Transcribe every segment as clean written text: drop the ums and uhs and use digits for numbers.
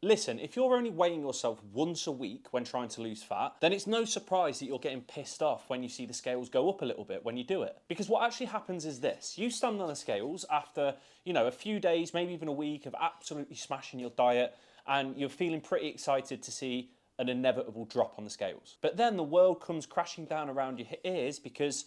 Listen, if you're only weighing yourself once a week when trying to lose fat, then it's no surprise that you're getting pissed off when you see the scales go up a little bit when you do it. Because what actually happens is this: you stand on the scales after, a few days, maybe even a week of absolutely smashing your diet, and you're feeling pretty excited to see an inevitable drop on the scales. But then the world comes crashing down around your ears because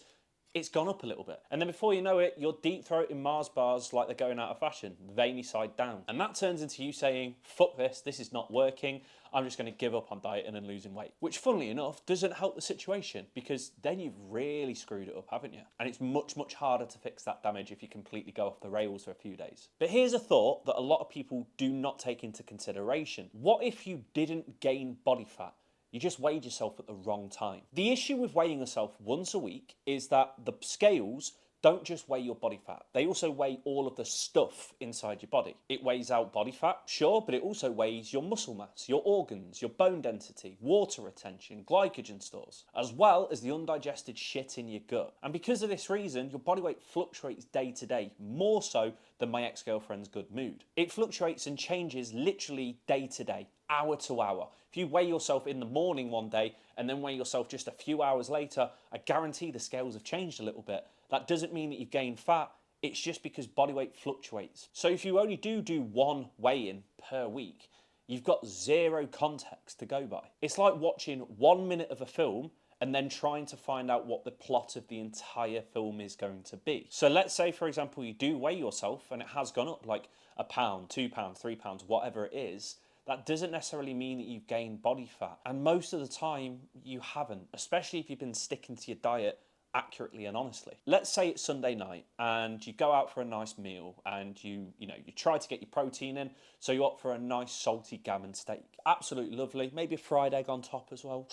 it's gone up a little bit. And then before you know it, you're deep throating Mars bars like they're going out of fashion, veiny side down. And that turns into you saying, fuck this is not working, I'm just going to give up on dieting and losing weight. Which, funnily enough, doesn't help the situation, because then you've really screwed it up, haven't you? And it's much, much harder to fix that damage if you completely go off the rails for a few days. But here's a thought that a lot of people do not take into consideration. What if you didn't gain body fat? You just weighed yourself at the wrong time. The issue with weighing yourself once a week is that the scales don't just weigh your body fat, they also weigh all of the stuff inside your body. It weighs out body fat, sure, but it also weighs your muscle mass, your organs, your bone density, water retention, glycogen stores, as well as the undigested shit in your gut. And because of this reason, your body weight fluctuates day to day, more so than my ex-girlfriend's good mood. It fluctuates and changes literally day to day, hour to hour. If you weigh yourself in the morning one day and then weigh yourself just a few hours later, I guarantee the scales have changed a little bit. That doesn't mean that you've gained fat, it's just because body weight fluctuates. So if you only do one weigh-in per week, you've got zero context to go by. It's like watching 1 minute of a film and then trying to find out what the plot of the entire film is going to be. So let's say, for example, you do weigh yourself and it has gone up like a pound, £2, £3, whatever it is. That doesn't necessarily mean that you've gained body fat. And most of the time, you haven't, especially if you've been sticking to your diet accurately and honestly. Let's say it's Sunday night and you go out for a nice meal and you try to get your protein in, so you opt for a nice salty gammon steak. Absolutely lovely. Maybe a fried egg on top as well.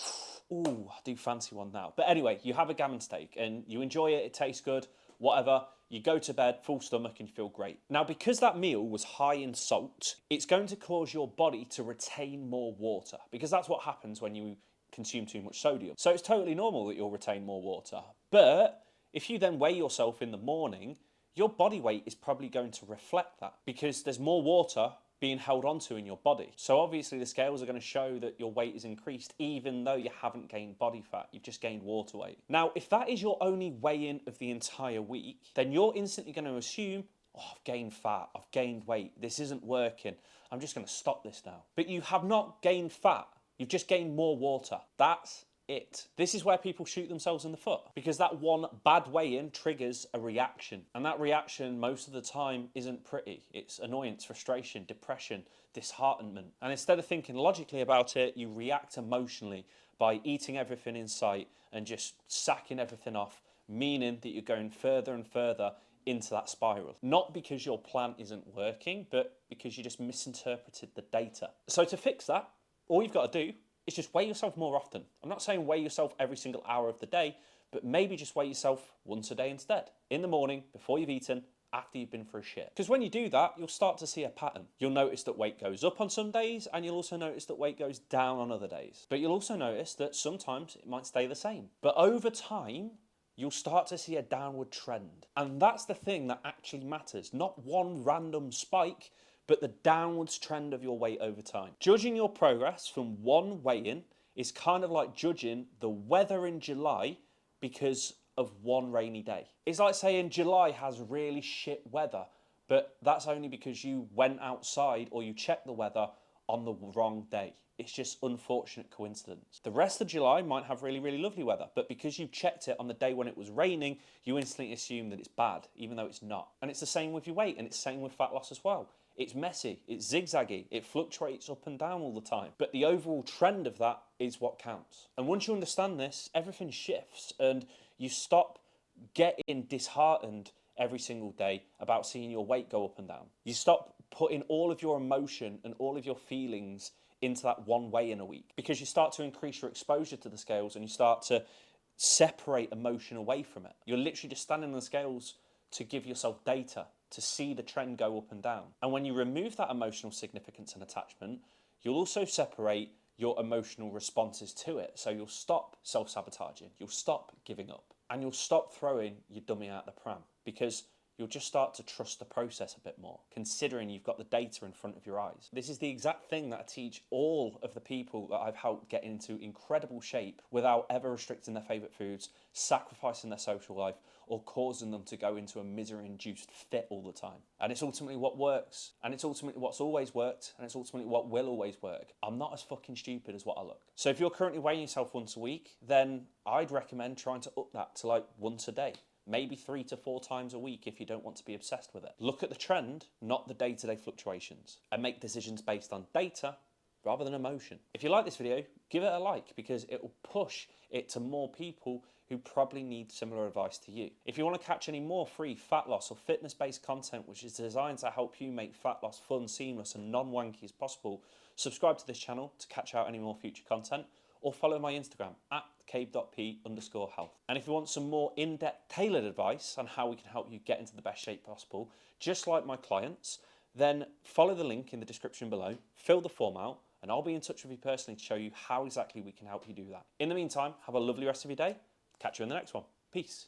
Ooh, I do fancy one now. But anyway, you have a gammon steak and you enjoy it, it tastes good, whatever. You go to bed, full stomach, and you feel great. Now, because that meal was high in salt, it's going to cause your body to retain more water, because that's what happens when you consume too much sodium. So it's totally normal that you'll retain more water. But if you then weigh yourself in the morning, your body weight is probably going to reflect that, because there's more water being held onto in your body. So obviously the scales are going to show that your weight is increased even though you haven't gained body fat, you've just gained water weight. Now, if that is your only weigh-in of the entire week, then you're instantly going to assume, oh, I've gained fat, I've gained weight, this isn't working, I'm just going to stop this now. But you have not gained fat, you've just gained more water. That's it. This is where people shoot themselves in the foot, because that one bad weigh-in triggers a reaction, and that reaction most of the time isn't pretty. It's annoyance, frustration, depression, disheartenment. And instead of thinking logically about it, you react emotionally by eating everything in sight and just sacking everything off, meaning that you're going further and further into that spiral. Not because your plan isn't working, but because you just misinterpreted the data. So to fix that, all you've got to do is just weigh yourself more often. I'm not saying weigh yourself every single hour of the day, but maybe just weigh yourself once a day instead. In the morning, before you've eaten, after you've been for a shit. Because when you do that, you'll start to see a pattern. You'll notice that weight goes up on some days, and you'll also notice that weight goes down on other days. But you'll also notice that sometimes it might stay the same. But over time, you'll start to see a downward trend. And that's the thing that actually matters, not one random spike, but the downwards trend of your weight over time. Judging your progress from one weigh-in is kind of like judging the weather in July because of one rainy day. It's like saying July has really shit weather, but that's only because you went outside or you checked the weather on the wrong day. It's just unfortunate coincidence. The rest of July might have really, really lovely weather, but because you checked it on the day when it was raining, you instantly assume that it's bad, even though it's not. And it's the same with your weight, and it's the same with fat loss as well. It's messy, it's zigzaggy, it fluctuates up and down all the time. But the overall trend of that is what counts. And once you understand this, everything shifts and you stop getting disheartened every single day about seeing your weight go up and down. You stop putting all of your emotion and all of your feelings into that one weigh in a week, because you start to increase your exposure to the scales and you start to separate emotion away from it. You're literally just standing on the scales to give yourself data, to see the trend go up and down. And when you remove that emotional significance and attachment, you'll also separate your emotional responses to it. So you'll stop self-sabotaging, you'll stop giving up, and you'll stop throwing your dummy out the pram, because you'll just start to trust the process a bit more, considering you've got the data in front of your eyes. This is the exact thing that I teach all of the people that I've helped get into incredible shape without ever restricting their favourite foods, sacrificing their social life, or causing them to go into a misery-induced fit all the time. And it's ultimately what works, and it's ultimately what's always worked, and it's ultimately what will always work. I'm not as fucking stupid as what I look. So if you're currently weighing yourself once a week, then I'd recommend trying to up that to like once a day. Maybe 3 to 4 times a week if you don't want to be obsessed with it. Look at the trend, not the day-to-day fluctuations, and make decisions based on data rather than emotion. If you like this video, give it a like because it will push it to more people who probably need similar advice to you. If you want to catch any more free fat loss or fitness-based content which is designed to help you make fat loss fun, seamless and non-wanky as possible, subscribe to this channel to catch out any more future content, or follow my Instagram at cave.p_health. And if you want some more in-depth tailored advice on how we can help you get into the best shape possible, just like my clients, then follow the link in the description below, fill the form out, and I'll be in touch with you personally to show you how exactly we can help you do that. In the meantime, have a lovely rest of your day. Catch you in the next one. Peace.